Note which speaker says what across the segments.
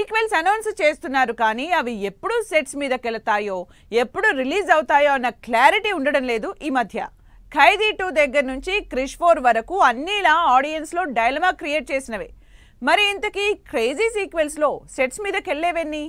Speaker 1: Sequels announce చేస్తున్నారు కానీ అవి ఎప్పుడు సెట్స్ మీదకెళ్తాయో ఎప్పుడు రిలీజ్ అవుతాయో అన్న క్లారిటీ ఉండడం లేదు ఈ మధ్య. ఖైదీ 2 దగ్గర నుంచి క్రిష్ 4 వరకు అన్నిలా ఆడియన్స్ లో డైలమా క్రియేట్ చేసినవే. మరి ఇంతకీ క్రేజీ సీక్వెల్స్ లో సెట్స్ మీదకెళ్లేవెన్ని?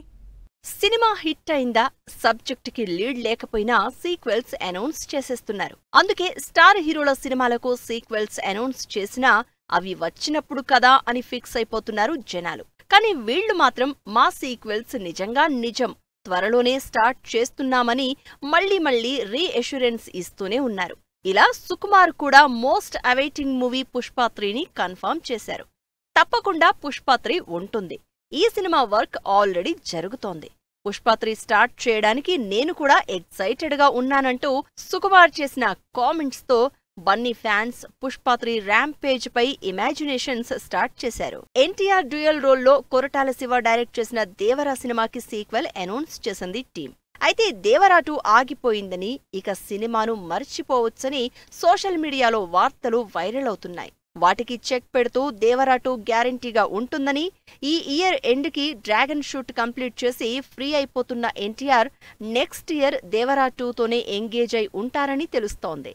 Speaker 2: సినిమా హిట్ అయిందా, సబ్జెక్ట్ కి లీడ్ లేకపోయినా సీక్వెల్స్ అనౌన్స్ చేసేస్తున్నారు. అందుకే స్టార్ హీరోల సినిమాలకు సీక్వెల్స్ అనౌన్స్ చేసినా అవి వచ్చినప్పుడు కదా అని ఫిక్స్ అయిపోతున్నారు జనాలు. కానీ వీళ్లు మాత్రం మా సీక్వెల్స్ నిజంగా నిజం, త్వరలోనే స్టార్ట్ చేస్తున్నామని మళ్లీ రీఎష్యూరెన్స్ ఇస్తూనే ఉన్నారు. ఇలా సుకుమార్ కూడా మోస్ట్ అవైటింగ్ మూవీ పుష్ప 3ని కన్ఫర్మ్ చేశారు. తప్పకుండా పుష్ప 3 ఉంటుంది. ఈ సినిమా వర్క్ ఆల్రెడీ జరుగుతోంది. పుష్ప 3 స్టార్ట్ చేయడానికి నేను కూడా ఎక్సైటెడ్ గా ఉన్నానంటూ సుకుమార్ చేసిన కామెంట్స్ తో బన్నీ ఫ్యాన్స్ పుష్ప 3 ర్యాంపేజ్ పై ఇమాజినేషన్స్ స్టార్ట్ చేశారు. ఎన్టీఆర్ డ్యూయల్ రోల్లో కొరటాల శివ డైరెక్ట్ చేసిన దేవరా సినిమాకి సీక్వెల్ అనౌన్స్ చేసింది టీం. అయితే దేవరా 2 ఆగిపోయిందని, ఇక సినిమాను మర్చిపోవచ్చని సోషల్ మీడియాలో వార్తలు వైరల్ అవుతున్నాయి. వాటికి చెక్ పెడుతూ దేవరా 2 గ్యారంటీగా ఉంటుందని, ఈ ఇయర్ ఎండ్ కి డ్రాగన్ షూట్ కంప్లీట్ చేసి ఫ్రీ అయిపోతున్న ఎన్టీఆర్ నెక్స్ట్ ఇయర్ దేవరా 2తోనే ఎంగేజ్ అయి ఉంటారని తెలుస్తోంది.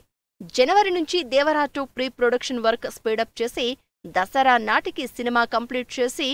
Speaker 2: జనవరి నుంచి Devara 2 pre production work speed up చేసి దసరా నాటికి సినిమా కంప్లీట్ చేసి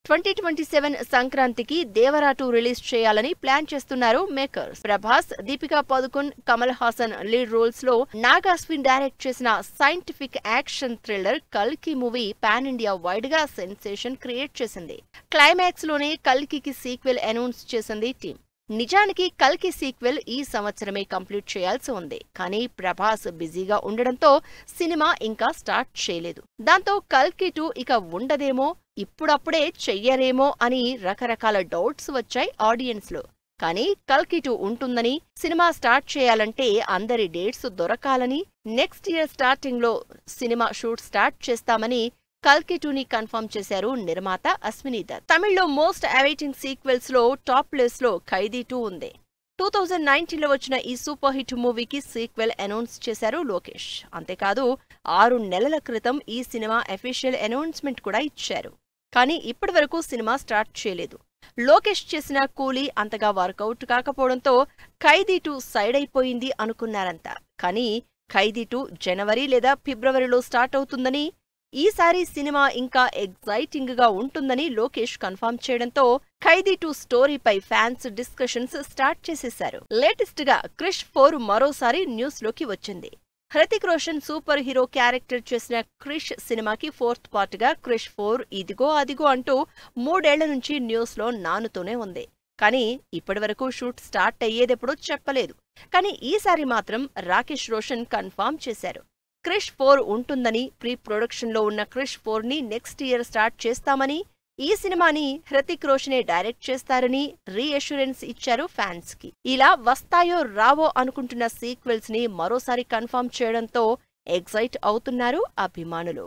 Speaker 2: 2027 సంక్రాంతికి దేవరా 2 రిలీజ్ చేయాలని ప్లాన్ చేస్తున్నారు makers. Prabhas, Deepika Padukone, Kamal Haasan lead roles లో నాగాస్విన్ డైరెక్ట్ చేసిన సైంటిఫిక్ యాక్షన్ థ్రిల్లర్ కల్కి మూవీ పాన్ ఇండియా వైడ్ గా సెన్సేషన్ క్రియేట్ చేసింది. క్లైమాక్స్ లోనే కల్కికి సీక్వెల్ అనౌన్స్ చేసింది టీం. నిజానికి కల్కి సీక్వెల్ ఈ సంవత్సరమే కంప్లీట్ చేయాల్సి ఉంది. కానీ ప్రభాస్ బిజీగా ఉండడంతో సినిమా ఇంకా స్టార్ట్ చేయలేదు. దాంతో కల్కి 2 ఇక ఉండదేమో, ఇప్పుడప్పుడే చెయ్యరేమో అని రకరకాల డౌట్స్ వచ్చాయి ఆడియన్స్ లో. కానీ కల్కి 2 ఉంటుందని, సినిమా స్టార్ట్ చేయాలంటే అందరి డేట్స్ దొరకాలని, నెక్స్ట్ ఇయర్ స్టార్టింగ్ లో సినిమా షూట్ స్టార్ట్ చేస్తామని కల్కి 2ని కన్ఫర్మ్ చేశారు నిర్మాత అశ్విని దత్. తమిళ్లో మోస్ట్ అవైటింగ్ సీక్వెల్స్ లో టాప్ ప్లేస్ లో ఖైదీ 2 ఉంది. 2019లో వచ్చిన ఈ సూపర్ హిట్ మూవీకి సీక్వెల్ అనౌన్స్ చేశారు లోకేష్. అంతేకాదు 6 నెలల క్రితం ఈ సినిమా అఫీషియల్ అనౌన్స్మెంట్ కూడా ఇచ్చారు. కానీ ఇప్పటివరకు సినిమా స్టార్ట్ చేయలేదు. లోకేష్ చేసిన కూలీ అంతగా వర్కౌట్ కాకపోవడంతో ఖైదీ 2 సైడ్ అయిపోయింది అనుకున్నారంతా. కానీ ఖైదీ 2 జనవరి లేదా ఫిబ్రవరిలో స్టార్ట్ అవుతుందని, ఈసారి సినిమా ఇంకా ఎగ్జైటింగ్ గా ఉంటుందని లోకేష్ కన్ఫర్మ్ చేయడంతో ఖైదీ 2 స్టోరీపై ఫ్యాన్స్ డిస్కషన్స్ స్టార్ట్ చేసేశారు. లేటెస్ట్ గా క్రిష్ 4 మరోసారి న్యూస్ లోకి వచ్చింది. Hrithik Roshan super hero character చేసిన క్రిష్ సినిమాకి 4th పార్ట్ గా క్రిష్ 4 ఇదిగో అదిగో అంటూ 3 ఏళ్ల నుంచి న్యూస్ లో నానుతూనే ఉంది. కానీ ఇప్పటివరకు షూట్ స్టార్ట్ అయ్యేదెప్పుడో చెప్పలేదు. కానీ ఈసారి మాత్రం రాకేష్ రోషన్ కన్ఫర్మ్ చేశారు. క్రిష్ 4 ఉంటుందని, ప్రీ ప్రొడక్షన్ లో ఉన్న క్రిష్ 4ని నెక్స్ట్ ఇయర్ స్టార్ట్ చేస్తామని, ఈ సినిమాని హృతిక్ రోషనే డైరెక్ట్ చేస్తారని రీఎష్యూరెన్స్ ఇచ్చారు ఫ్యాన్స్ కి. ఇలా వస్తాయో రావో అనుకుంటున్న సీక్వెల్స్ ని మరోసారి కన్ఫర్మ్ చేయడంతో ఎగ్జైట్ అవుతున్నారు అభిమానులు.